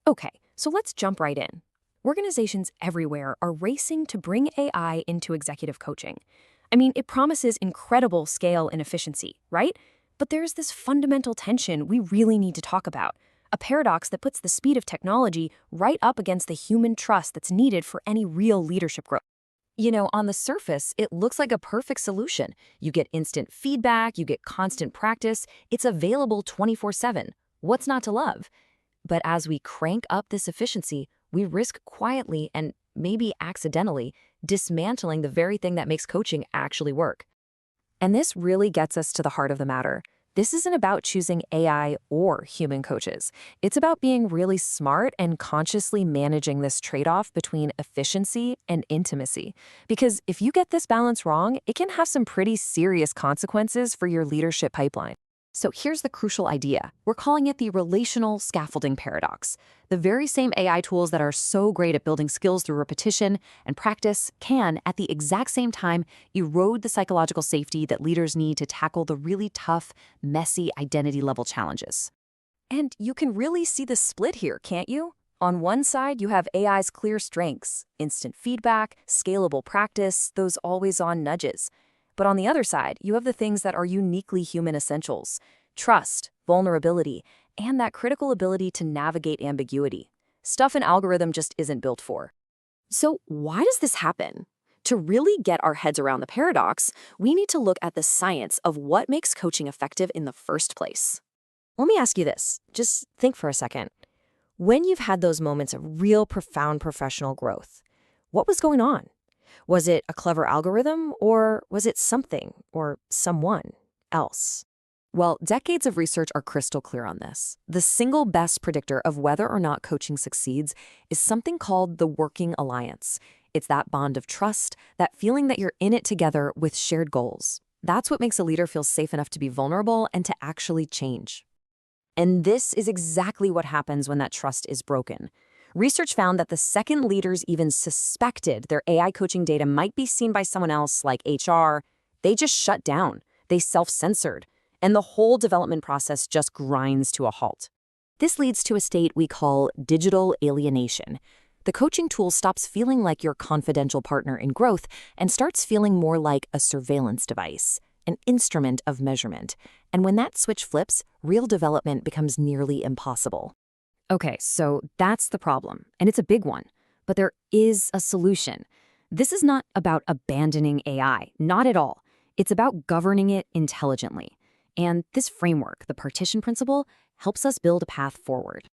Okay, so let's jump right in. Organizations everywhere are racing to bring AI into executive coaching. I mean, it promises incredible scale and efficiency, right? But there's this fundamental tension we really need to talk about, a paradox that puts the speed of technology right up against the human trust that's needed for any real leadership growth. On the surface, it looks like a perfect solution. You get instant feedback, you get constant practice, it's available 24/7. What's not to love? But as we crank up this efficiency, we risk quietly and maybe accidentally dismantling the very thing that makes coaching actually work. And this really gets us to the heart of the matter. This isn't about choosing AI or human coaches. It's about being really smart and consciously managing this trade-off between efficiency and intimacy. Because if you get this balance wrong, it can have some pretty serious consequences for your leadership pipeline. So here's the crucial idea. We're calling it the Relational Scaffolding Paradox. The very same AI tools that are so great at building skills through repetition and practice can, at the exact same time, erode the psychological safety that leaders need to tackle the really tough, messy identity-level challenges. And you can really see the split here, can't you? On one side, you have AI's clear strengths, instant feedback, scalable practice, those always-on nudges. But on the other side, you have the things that are uniquely human essentials: trust, vulnerability, and that critical ability to navigate ambiguity. Stuff an algorithm just isn't built for. So why does this happen? To really get our heads around the paradox, we need to look at the science of what makes coaching effective in the first place. Let me ask you this. Just think for a second. When you've had those moments of real profound professional growth, what was going on? Was it a clever algorithm, or was it something or someone else? Well, decades of research are crystal clear on this. The single best predictor of whether or not coaching succeeds is something called the working alliance. It's that bond of trust, that feeling that you're in it together with shared goals. That's what makes a leader feel safe enough to be vulnerable and to actually change. And this is exactly what happens when that trust is broken. Research found that the second leaders even suspected their AI coaching data might be seen by someone else, like HR, they just shut down. They self-censored. And the whole development process just grinds to a halt. This leads to a state we call digital alienation. The coaching tool stops feeling like your confidential partner in growth and starts feeling more like a surveillance device, an instrument of measurement. And when that switch flips, real development becomes nearly impossible. Okay, so that's the problem, and it's a big one. But there is a solution. This is not about abandoning AI, not at all. It's about governing it intelligently. And this framework, the Partition Principle, helps us build a path forward.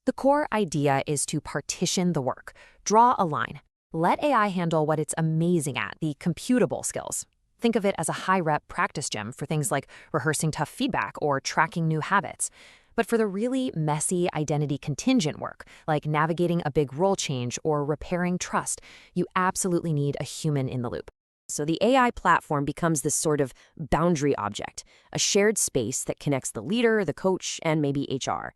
The core idea is to partition the work. Draw a line. Let AI handle what it's amazing at, the computable skills. Think of it as a high-rep practice gym for things like rehearsing tough feedback or tracking new habits. But for the really messy identity contingent work, like navigating a big role change or repairing trust, you absolutely need a human in the loop. So the AI platform becomes this sort of boundary object, a shared space that connects the leader, the coach, and maybe HR.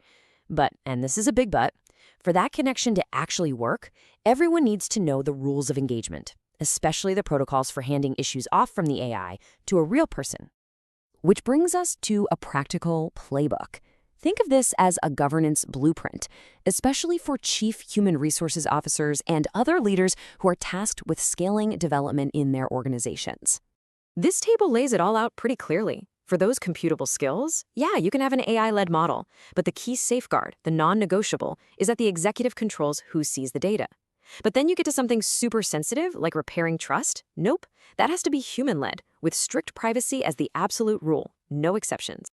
But, and this is a big but, for that connection to actually work, everyone needs to know the rules of engagement, especially the protocols for handing issues off from the AI to a real person. Which brings us to a practical playbook. Think of this as a governance blueprint, especially for chief human resources officers and other leaders who are tasked with scaling development in their organizations. This table lays it all out pretty clearly. For those computable skills, yeah, you can have an AI-led model, but the key safeguard, the non-negotiable, is that the executive controls who sees the data. But then you get to something super sensitive, like repairing trust. Nope, that has to be human-led, with strict privacy as the absolute rule, no exceptions.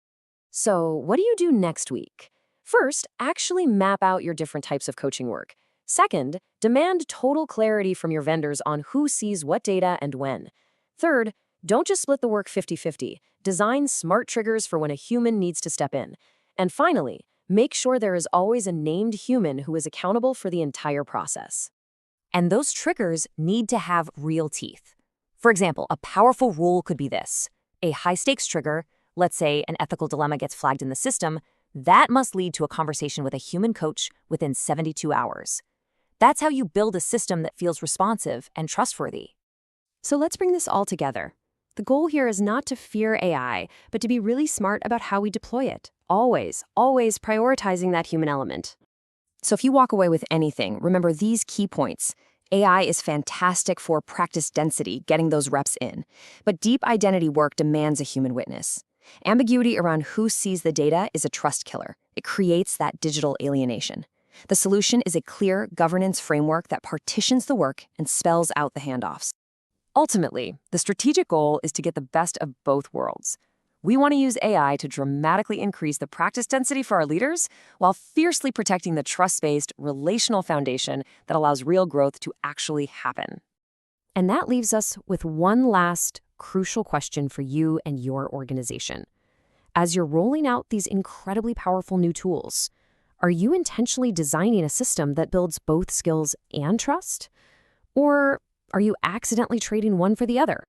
So what do you do next week? First, actually map out your different types of coaching work. Second, demand total clarity from your vendors on who sees what data and when. Third, don't just split the work 50-50. Design smart triggers for when a human needs to step in. And finally, make sure there is always a named human who is accountable for the entire process. And those triggers need to have real teeth. For example, a powerful rule could be this: a high-stakes trigger, let's say an ethical dilemma gets flagged in the system, that must lead to a conversation with a human coach within 72 hours. That's how you build a system that feels responsive and trustworthy. So let's bring this all together. The goal here is not to fear AI, but to be really smart about how we deploy it. Always prioritizing that human element. So if you walk away with anything, remember these key points. AI is fantastic for practice density, getting those reps in. But deep identity work demands a human witness. Ambiguity around who sees the data is a trust killer. It creates that digital alienation. The solution is a clear governance framework that partitions the work and spells out the handoffs. Ultimately, the strategic goal is to get the best of both worlds. We want to use AI to dramatically increase the practice density for our leaders while fiercely protecting the trust-based, relational foundation that allows real growth to actually happen. And that leaves us with one last crucial question for you and your organization. As you're rolling out these incredibly powerful new tools, are you intentionally designing a system that builds both skills and trust? Or are you accidentally trading one for the other?